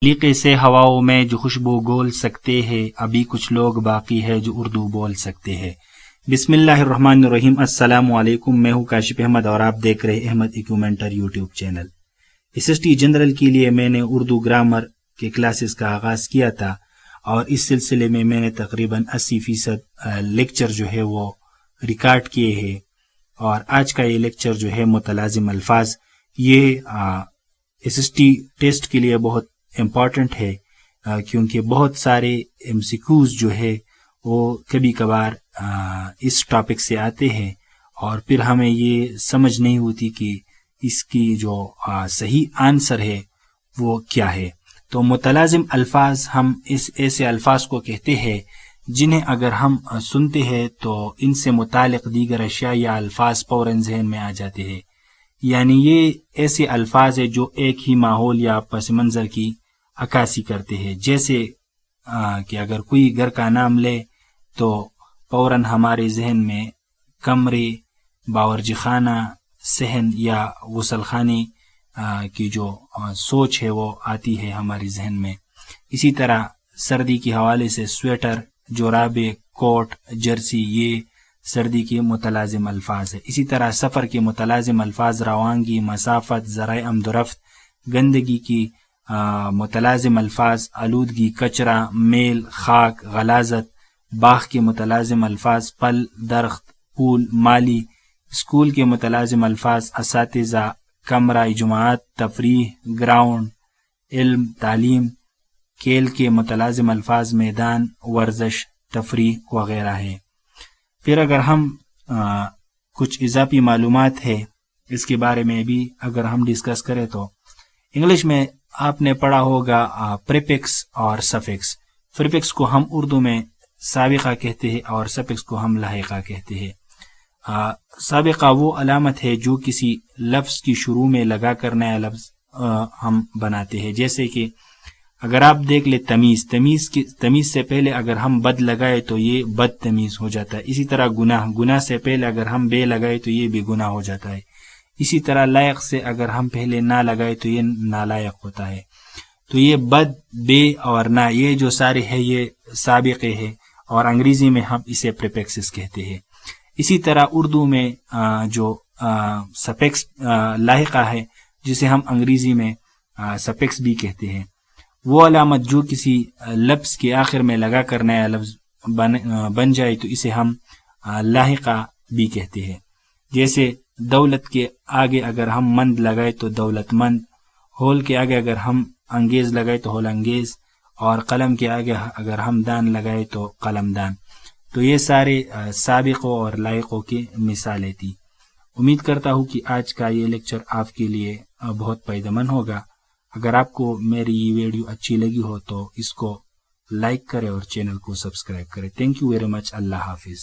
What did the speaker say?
سلیقے سے ہواؤں میں جو خوشبو گول سکتے ہیں، ابھی کچھ لوگ باقی ہے جو اردو بول سکتے ہیں۔ بسم اللہ الرحمن الرحیم۔ السلام علیکم، میں ہوں کاشف احمد اور آپ دیکھ رہے احمد ایکومنٹر یوٹیوب چینل۔ SST جنرل کے لیے میں نے اردو گرامر کے کلاسز کا آغاز کیا تھا، اور اس سلسلے میں میں نے تقریباً 80% لیکچر جو ہے وہ ریکارڈ کیے ہیں، اور آج کا یہ لیکچر جو ہے متلازم الفاظ، یہ SST ٹیسٹ کے لیے بہت امپورٹنٹ ہے، کیونکہ بہت سارے MCQs جو ہے وہ کبھی کبھار اس ٹاپک سے آتے ہیں، اور پھر ہمیں یہ سمجھ نہیں ہوتی کہ اس کی جو صحیح آنسر ہے وہ کیا ہے۔ تو متلازم الفاظ ہم اس ایسے الفاظ کو کہتے ہیں جنہیں اگر ہم سنتے ہیں تو ان سے متعلق دیگر اشیاء یا الفاظ فوراً ذہن میں آ جاتے ہیں۔ یعنی یہ ایسے الفاظ ہیں جو ایک ہی ماحول یا پس منظر کی عکاسی کرتے ہیں، جیسے کہ اگر کوئی گھر کا نام لے تو فوراً ہمارے ذہن میں کمرے، باورچی خانہ، صحن یا غسل خانے کی جو سوچ ہے وہ آتی ہے ہمارے ذہن میں۔ اسی طرح سردی کے حوالے سے سویٹر، جورابیں، کوٹ، جرسی، یہ سردی کے متلازم الفاظ ہے۔ اسی طرح سفر کے متلازم الفاظ روانگی، مسافت، ذرائع آمد و رفت۔ گندگی کی متلازم الفاظ آلودگی، کچرا، میل، خاک، غلاظت۔ باغ کے متلازم الفاظ پھل، درخت، پھول، مالی۔ اسکول کے متلازم الفاظ اساتذہ، کمرہ، جماعت، تفریح، گراؤنڈ، علم، تعلیم۔ کھیل کے متلازم الفاظ میدان، ورزش، تفریح وغیرہ ہے۔ پھر اگر ہم کچھ اضافی معلومات ہے اس کے بارے میں بھی اگر ہم ڈسکس کریں تو انگلش میں آپ نے پڑھا ہوگا پریفکس اور سفکس۔ پریفکس کو ہم اردو میں سابقہ کہتے ہیں اور سفکس کو ہم لاحقہ کہتے ہیں۔ سابقہ وہ علامت ہے جو کسی لفظ کی شروع میں لگا کر نیا لفظ ہم بناتے ہیں، جیسے کہ اگر آپ دیکھ لیں تمیز سے پہلے اگر ہم بد لگائے تو یہ بد تمیز ہو جاتا ہے۔ اسی طرح گناہ سے پہلے اگر ہم بے لگائے تو یہ بھی گناہ ہو جاتا ہے۔ اسی طرح لائق سے اگر ہم پہلے نہ لگائے تو یہ نالائق ہوتا ہے۔ تو یہ بد، بے اور نہ، یہ جو سارے ہیں یہ سابقے ہیں، اور انگریزی میں ہم اسے پریفکسز کہتے ہیں۔ اسی طرح اردو میں جو سفکس لاحقہ ہے، جسے ہم انگریزی میں سفکس بھی کہتے ہیں، وہ علامت جو کسی لفظ کے آخر میں لگا کر نیا لفظ بن جائے تو اسے ہم لاحقہ بھی کہتے ہیں۔ جیسے دولت کے آگے اگر ہم مند لگائے تو دولت مند، ہول کے آگے اگر ہم انگیز لگائے تو ہول انگیز، اور قلم کے آگے اگر ہم دان لگائے تو قلم دان۔ تو یہ سارے سابقوں اور لائقوں کی مثالیں تھی۔ امید کرتا ہوں کہ آج کا یہ لیکچر آپ کے لیے بہت فائدہ مند ہوگا۔ اگر آپ کو میری یہ ویڈیو اچھی لگی ہو تو اس کو لائک کریں اور چینل کو سبسکرائب کریں۔ Thank you very much. اللہ حافظ۔